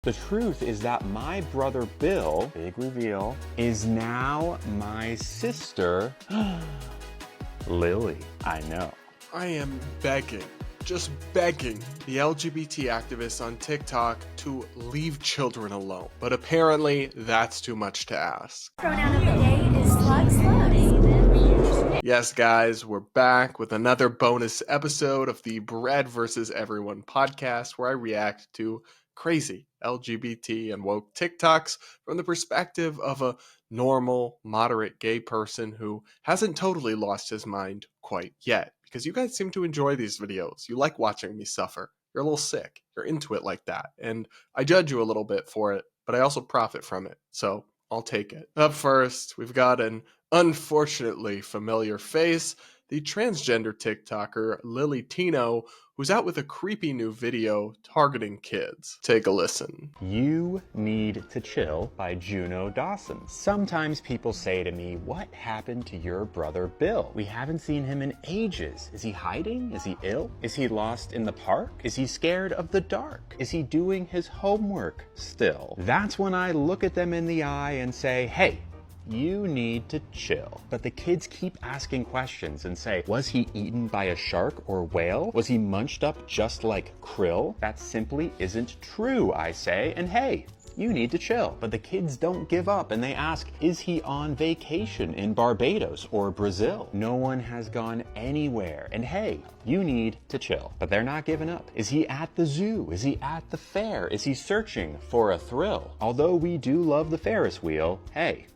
The truth is that my brother Bill, big reveal, is now my sister, Lily. I know. I am begging, just begging the LGBT activists on TikTok to leave children alone. But apparently, that's too much to ask. Pronoun of the day is slugs. Yes, guys, we're back with another bonus episode of the Bread vs. Everyone podcast, where I react to crazy LGBT and woke TikToks from the perspective of a normal, moderate gay person who hasn't totally lost his mind quite yet. Because you guys seem to enjoy these videos. You like watching me suffer. You're a little sick. You're into it like that. And I judge you a little bit for it, but I also profit from it. So I'll take it. Up first, we've got an unfortunately familiar face, the transgender TikToker Lily Tino, who's out with a creepy new video targeting kids. Take a listen. You Need to Chill by Juno Dawson. Sometimes people say to me, what happened to your brother Bill? We haven't seen him in ages. Is he hiding? Is he ill? Is he lost in the park? Is he scared of the dark? Is he doing his homework still? That's when I look at them in the eye and say, hey, you need to chill. But the kids keep asking questions and say, was he eaten by a shark or whale? Was he munched up just like krill? That simply isn't true, I say, and hey, you need to chill. But the kids don't give up and they ask, is he on vacation in Barbados or Brazil? No one has gone anywhere. And hey, you need to chill. But they're not giving up. Is he at the zoo? Is he at the fair? Is he searching for a thrill? Although we do love the Ferris wheel, hey,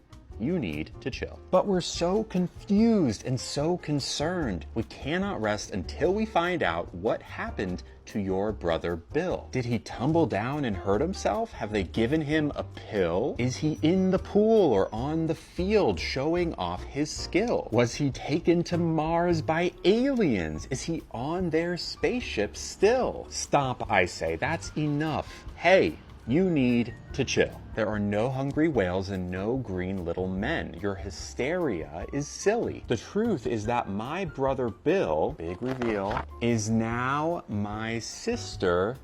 you need to chill. But we're so confused and so concerned. We cannot rest until we find out what happened to your brother Bill. Did he tumble down and hurt himself? Have they given him a pill? Is he in the pool or on the field showing off his skill? Was he taken to Mars by aliens? Is he on their spaceship still? Stop, I say. That's enough. Hey, you need to chill. There are no hungry whales and no green little men. Your hysteria is silly. The truth is that my brother Bill, big reveal, is now my sister,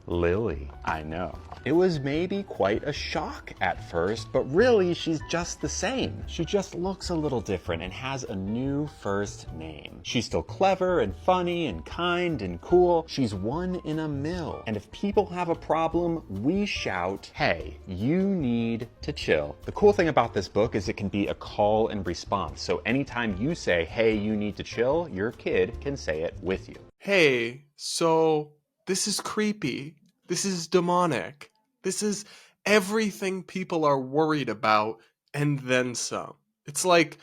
Lily. I know. It was maybe quite a shock at first, but really she's just the same. She just looks a little different and has a new first name. She's still clever and funny and kind and cool. She's one in a mill. And if people have a problem, we shout, hey, you need to chill. The cool thing about this book is it can be a call and response. So anytime you say, hey, you need to chill, your kid can say it with you. Hey, so this is creepy. This is demonic. This is everything people are worried about and then some. It's like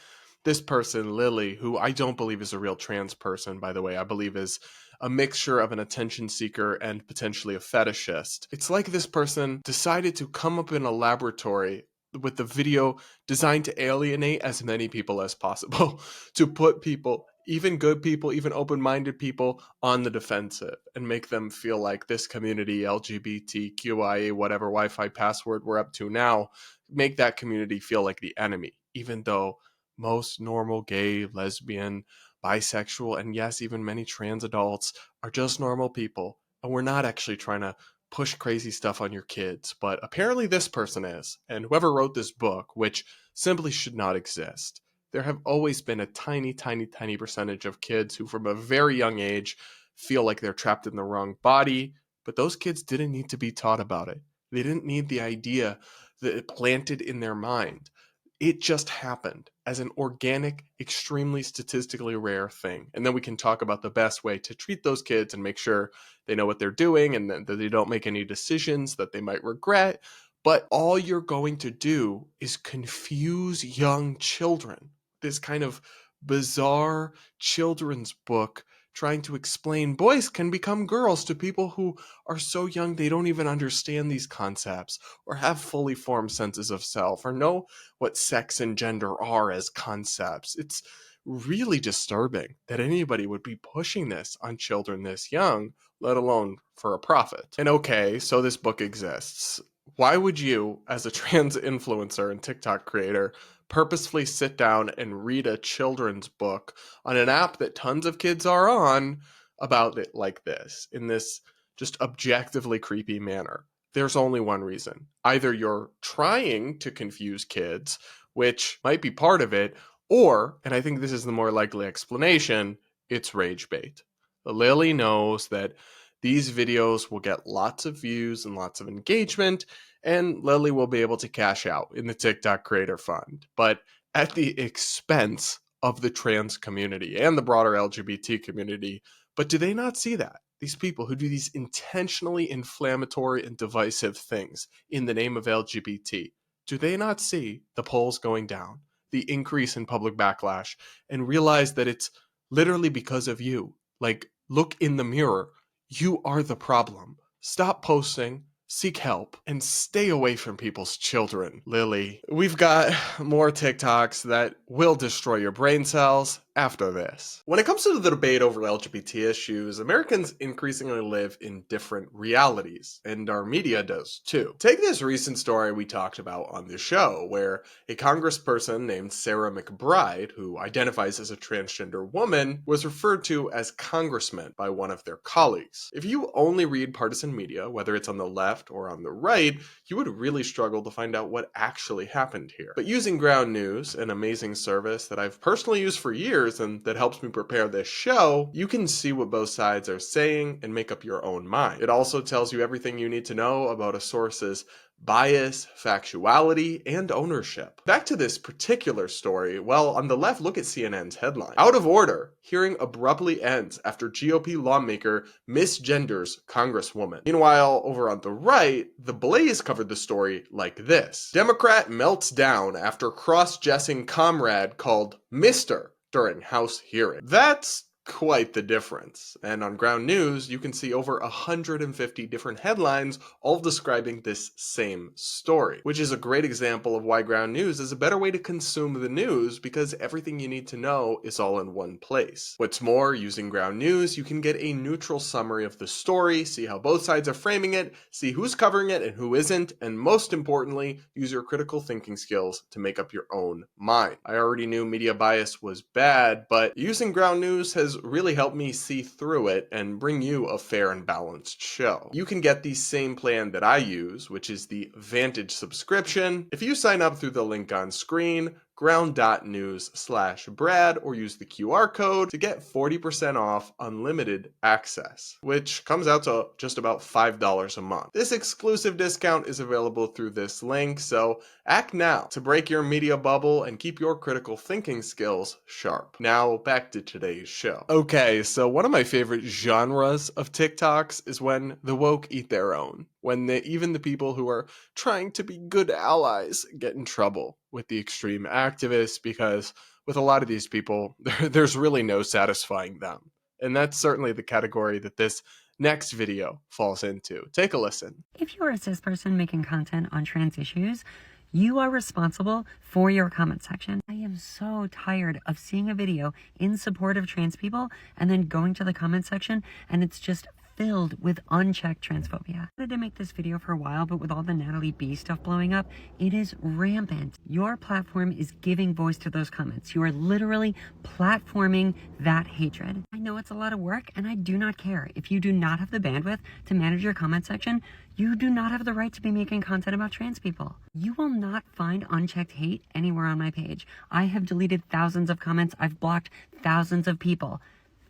this person, Lily, who I don't believe is a real trans person, by the way. I believe is a mixture of an attention seeker and potentially a fetishist. It's like this person decided to come up in a laboratory with the video designed to alienate as many people as possible, to put people, even good people, even open-minded people, on the defensive and make them feel like this community, LGBTQIA, whatever Wi-Fi password we're up to now, make that community feel like the enemy, even though most normal gay, lesbian, bisexual, and yes, even many trans adults are just normal people. And we're not actually trying to push crazy stuff on your kids, but apparently this person is. And whoever wrote this book, which simply should not exist, there have always been a tiny, tiny, tiny percentage of kids who from a very young age feel like they're trapped in the wrong body, but those kids didn't need to be taught about it. They didn't need the idea that it planted in their mind. It just happened as an organic, extremely statistically rare thing. And then we can talk about the best way to treat those kids and make sure they know what they're doing and that they don't make any decisions that they might regret. But all you're going to do is confuse young children. This kind of bizarre children's book trying to explain boys can become girls to people who are so young they don't even understand these concepts or have fully formed senses of self or know what sex and gender are as concepts. It's really disturbing that anybody would be pushing this on children this young, let alone for a profit. And okay, so this book exists. Why would you, as a trans influencer and TikTok creator, purposefully sit down and read a children's book on an app that tons of kids are on about it like this, in this just objectively creepy manner, there's only one reason. Either you're trying to confuse kids, which might be part of it, or, and I think this is the more likely explanation, it's rage bait. Lily knows that these videos will get lots of views and lots of engagement, and Lily will be able to cash out in the TikTok Creator Fund, but at the expense of the trans community and the broader LGBT community. But do they not see that? These people who do these intentionally inflammatory and divisive things in the name of LGBT, do they not see the polls going down, the increase in public backlash, and realize that it's literally because of you? Like, look in the mirror. You are the problem. Stop posting, seek help, and stay away from people's children, Lily. We've got more TikToks that will destroy your brain cells after this. When it comes to the debate over LGBT issues, Americans increasingly live in different realities, and our media does too. Take this recent story we talked about on the show, where a congressperson named Sarah McBride, who identifies as a transgender woman, was referred to as congressman by one of their colleagues. If you only read partisan media, whether it's on the left or on the right, you would really struggle to find out what actually happened here. But using Ground News, an amazing service that I've personally used for years and that helps me prepare this show, you can see what both sides are saying and make up your own mind. It also tells you everything you need to know about a source's bias, factuality, and ownership. Back to this particular story, well, on the left, look at CNN's headline. Out of order, hearing abruptly ends after GOP lawmaker misgenders Congresswoman. Meanwhile, over on the right, The Blaze covered the story like this. Democrat melts down after cross-dressing comrade called Mr. during House hearing. That's quite the difference. And on Ground News, you can see over 150 different headlines, all describing this same story, which is a great example of why Ground News is a better way to consume the news, because everything you need to know is all in one place. What's more, using Ground News, you can get a neutral summary of the story, see how both sides are framing it, see who's covering it and who isn't, and most importantly, use your critical thinking skills to make up your own mind. I already knew media bias was bad, but using Ground News has really helped me see through it and bring you a fair and balanced show. You can get the same plan that I use, which is the Vantage subscription, if you sign up through the link on screen, ground.news/Brad, or use the QR code to get 40% off unlimited access, which comes out to just about $5 a month. This exclusive discount is available through this link, so act now to break your media bubble and keep your critical thinking skills sharp. Now, back to today's show. Okay, so one of my favorite genres of TikToks is when the woke eat their own. When even the people who are trying to be good allies get in trouble with the extreme activists, because with a lot of these people, there's really no satisfying them. And that's certainly the category that this next video falls into. Take a listen. If you're a cis person making content on trans issues, you are responsible for your comment section. I am so tired of seeing a video in support of trans people and then going to the comment section and it's just filled with unchecked transphobia. I wanted to make this video for a while, but with all the Natalie B stuff blowing up, it is rampant. Your platform is giving voice to those comments. You are literally platforming that hatred. I know it's a lot of work, and I do not care. If you do not have the bandwidth to manage your comment section, you do not have the right to be making content about trans people. You will not find unchecked hate anywhere on my page. I have deleted thousands of comments. I've blocked thousands of people.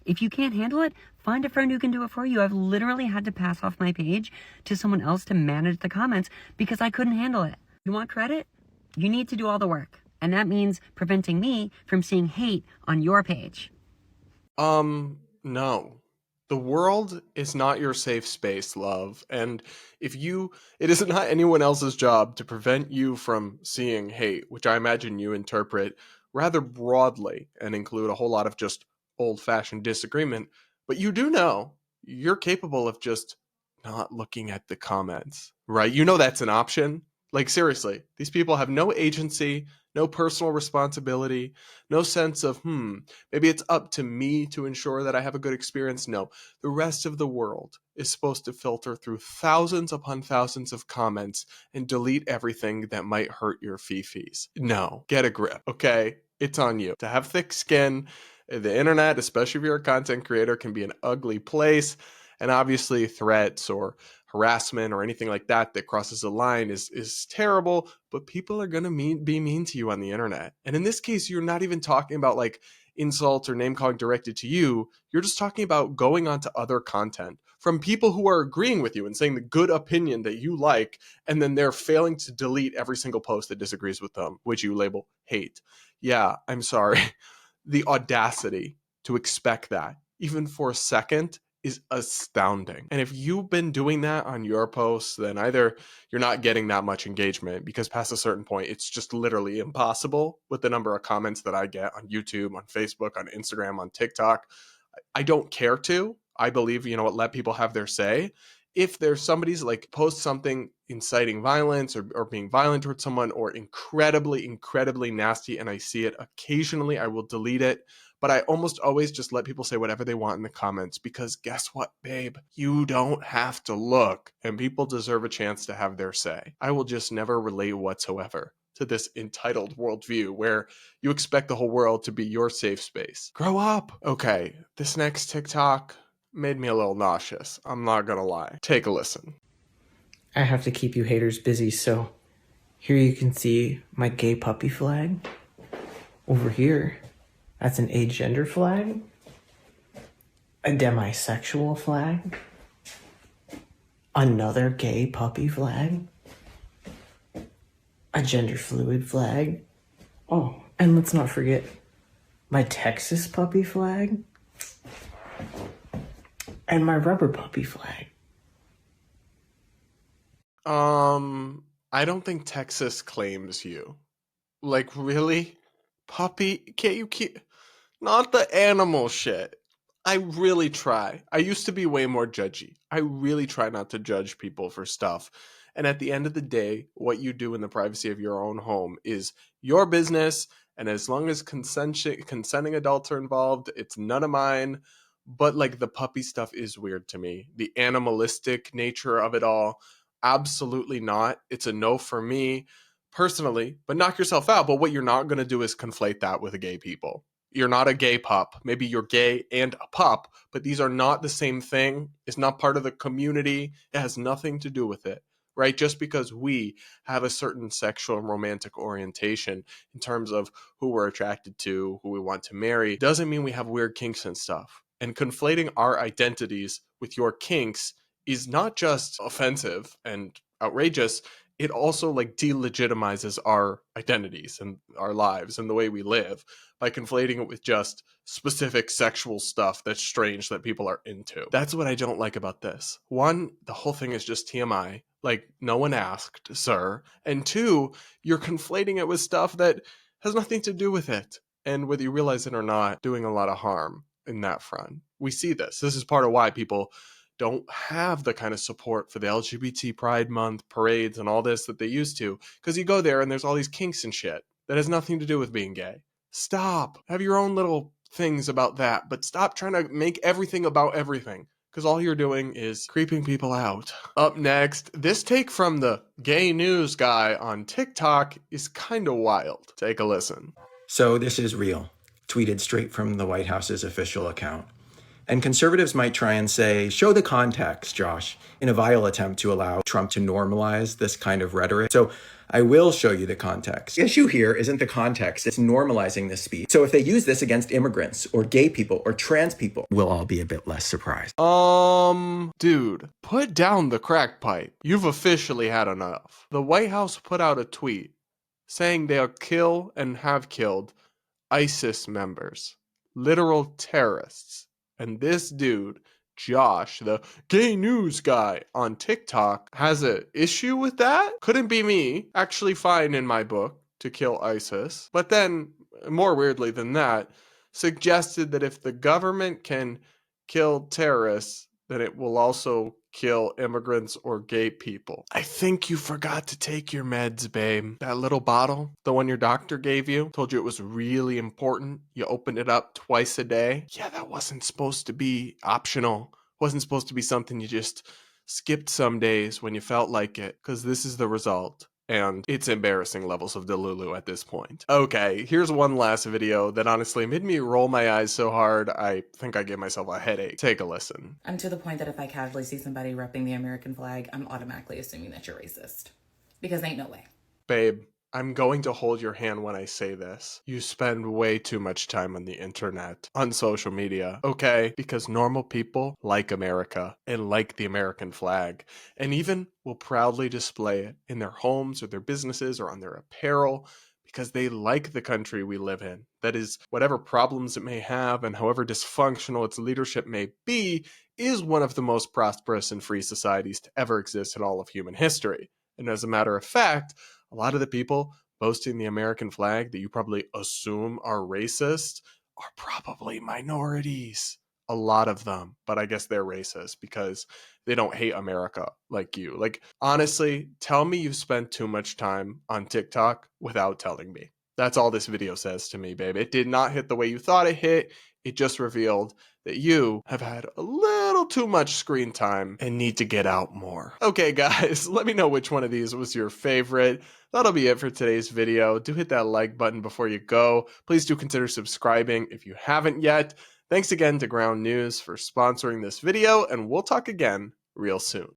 If you can't handle it, find a friend who can do it for you. I've literally had to pass off my page to someone else to manage the comments because I couldn't handle it. You want credit? You need to do all the work. And that means preventing me from seeing hate on your page. No. The world is not your safe space, love. And it is not anyone else's job to prevent you from seeing hate, which I imagine you interpret rather broadly and include a whole lot of just old-fashioned disagreement. But you do know you're capable of just not looking at the comments, right? You know that's an option. Like, seriously, these people have no agency, no personal responsibility, no sense of, maybe it's up to me to ensure that I have a good experience. No, the rest of the world is supposed to filter through thousands upon thousands of comments and delete everything that might hurt your fifis. No, get a grip, okay? It's on you. To have thick skin, the internet, especially if you're a content creator, can be an ugly place. And obviously threats or harassment or anything like that that crosses a line is terrible, but people are going to be mean to you on the internet. And in this case, you're not even talking about like insults or name calling directed to you. You're just talking about going onto other content from people who are agreeing with you and saying the good opinion that you like, and then they're failing to delete every single post that disagrees with them, which you label hate. Yeah, I'm sorry. The audacity to expect that, even for a second, is astounding. And if you've been doing that on your posts, then either you're not getting that much engagement, because past a certain point, it's just literally impossible with the number of comments that I get on YouTube, on Facebook, on Instagram, on TikTok. I don't care to. I believe, let people have their say. If there's somebody's like post something inciting violence or being violent towards someone or incredibly, incredibly nasty, and I see it occasionally, I will delete it. But I almost always just let people say whatever they want in the comments, because guess what, babe? You don't have to look, and people deserve a chance to have their say. I will just never relate whatsoever to this entitled worldview where you expect the whole world to be your safe space. Grow up. Okay, this next TikTok made me a little nauseous. I'm not gonna lie. Take a listen. I have to keep you haters busy, so here you can see my gay puppy flag. Over here, that's an agender flag, a demisexual flag, another gay puppy flag, a gender fluid flag. Oh, and let's not forget my Texas puppy flag and my rubber puppy flag. I don't think Texas claims you. Like, really? Puppy? Can't you keep... Not the animal shit. I really try. I used to be way more judgy. I really try not to judge people for stuff. And at the end of the day, what you do in the privacy of your own home is your business. And as long as consenting adults are involved, it's none of mine. But like the puppy stuff is weird to me. The animalistic nature of it all, absolutely not. It's a no for me personally, but knock yourself out. But what you're not going to do is conflate that with gay people. You're not a gay pup. Maybe you're gay and a pup, but these are not the same thing. It's not part of the community. It has nothing to do with it, right? Just because we have a certain sexual and romantic orientation in terms of who we're attracted to, who we want to marry, doesn't mean we have weird kinks and stuff. And conflating our identities with your kinks is not just offensive and outrageous, it also like delegitimizes our identities and our lives and the way we live by conflating it with just specific sexual stuff that's strange that people are into. That's what I don't like about this. One, the whole thing is just TMI. Like, no one asked, sir. And two, you're conflating it with stuff that has nothing to do with it. And whether you realize it or not, doing a lot of harm in that front. We see this. This is part of why people don't have the kind of support for the LGBT Pride Month parades and all this that they used to. Because you go there and there's all these kinks and shit that has nothing to do with being gay. Stop. Have your own little things about that, but stop trying to make everything about everything, because all you're doing is creeping people out. Up next, this take from the gay news guy on TikTok is kind of wild. Take a listen. So this is real, tweeted straight from the White House's official account. And conservatives might try and say, show the context, Josh, in a vile attempt to allow Trump to normalize this kind of rhetoric. So I will show you the context. The issue here isn't the context, it's normalizing this speech. So if they use this against immigrants or gay people or trans people, we'll all be a bit less surprised. Dude, put down the crack pipe. You've officially had enough. The White House put out a tweet saying they'll kill and have killed ISIS members, literal terrorists. And this dude, Josh, the gay news guy on TikTok, has an issue with that? Couldn't be me. Actually fine in my book to kill ISIS. But then, more weirdly than that, suggested that if the government can kill terrorists, then it will also kill immigrants or gay people. I think you forgot to take your meds, babe. That little bottle, the one your doctor gave you, told you it was really important. You opened it up twice a day. Yeah, that wasn't supposed to be optional. Wasn't supposed to be something you just skipped some days when you felt like it, because this is the result. and it's embarrassing levels of Delulu at this point. Okay, here's one last video that honestly made me roll my eyes so hard I think I gave myself a headache. Take a listen. I'm to the point that if I casually see somebody repping the American flag, I'm automatically assuming that you're racist. Because ain't no way. Babe, I'm going to hold your hand when I say this. You spend way too much time on the internet, on social media, okay? Because normal people like America and like the American flag, and even will proudly display it in their homes or their businesses or on their apparel because they like the country we live in. That is, whatever problems it may have and however dysfunctional its leadership may be, is one of the most prosperous and free societies to ever exist in all of human history. And as a matter of fact, a lot of the people boasting the American flag that you probably assume are racist are probably minorities. A lot of them, but I guess they're racist because they don't hate America like you. Like, honestly, tell me you've spent too much time on TikTok without telling me. That's all this video says to me, babe. It did not hit the way you thought it hit. It just revealed that you have had a little too much screen time and need to get out more. Okay, guys, let me know which one of these was your favorite. That'll be it for today's video. Do hit that like button before you go. Please do consider subscribing if you haven't yet. Thanks again to Ground News for sponsoring this video, and we'll talk again real soon.